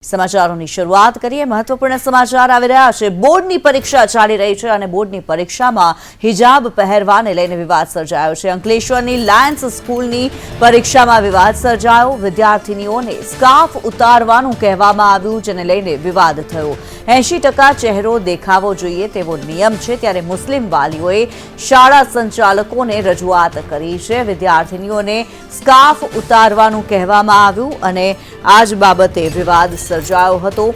સમાચારોની શરૂઆત કરીએ। મહત્વપૂર્ણ સમાચાર આવી રહ્યા છે। બોર્ડની પરીક્ષા ચાલી રહી છે અને બોર્ડની પરીક્ષામાં હિજાબ પહેરવાને લઈને વિવાદ સર્જાયો છે। અંકલેશ્વરની લાયન્સ સ્કૂલની પરીક્ષામાં વિવાદ સર્જાયો। વિદ્યાર્થીનીઓને સ્કાર્ફ ઉતારવાનું કહેવામાં આવ્યું, જેને લઈને વિવાદ થયો। 80% ચહેરો દેખાવો જોઈએ તેવો નિયમ છે, ત્યારે મુસ્લિમ વાલીઓએ શાળા સંચાલકોને રજૂઆત કરી છે। વિદ્યાર્થીનીઓને સ્કાર્ફ ઉતારવાનું કહેવામાં આવ્યું અને આ જ બાબતે વિવાદ સર્જાયો હતો।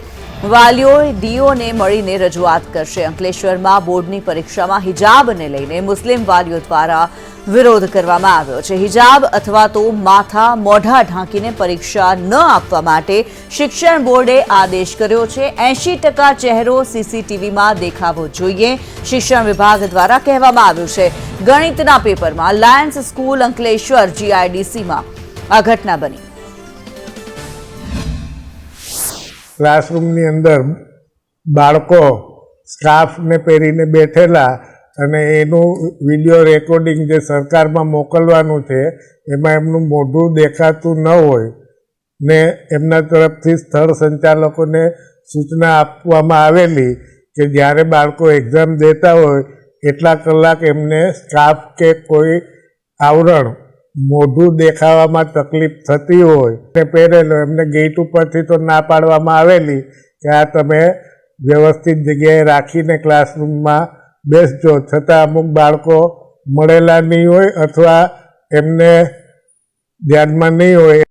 વાલીઓએ ડીઓને મળીને રજૂઆત કરશે। અંકલેશ્વરમાં બોર્ડની પરીક્ષામાં હિજાબને લઈને મુસ્લિમ વાલીઓ દ્વારા વિરોધ કરવામાં આવ્યો છે। હિજાબ અથવા તો માથા મોઢા ઢાંકીને પરીક્ષા ન આપવા માટે શિક્ષણ બોર્ડે આદેશ કર્યો છે। 80% ચહેરો સીસીટીવીમાં દેખાવો જોઈએ, શિક્ષણ વિભાગ દ્વારા કહેવામાં આવ્યું છે। ગણિતના પેપરમાં લાયન્સ સ્કૂલ અંકલેશ્વર GIDCમાં આ ઘટના બની। ક્લાસરૂમની અંદર બાળકો સ્કાર્ફને પહેરીને બેઠેલા અને એનું વિડીયો રેકોર્ડિંગ જે સરકારમાં મોકલવાનું છે એમાં એમનું મોઢું દેખાતું ન હોય ને એમના તરફથી સ્થળ સંચાલકોને સૂચના આપવામાં આવેલી કે જ્યારે બાળકો એક્ઝામ દેતા હોય એટલા કલાક એમને સ્કાર્ફ કે કોઈ આવરણ મોઢું દેખાવામાં તકલીફ થતી હોય તે પહેરેલો એમને ગેટ ઉપરથી તો ના પાડવામાં આવેલી કે આ તમે વ્યવસ્થિત જગ્યાએ રાખીને ક્લાસરૂમમાં બેસજો, છતાં અમુક બાળકો મળેલા નહીં હોય અથવા એમને ધ્યાનમાં નહીં હોય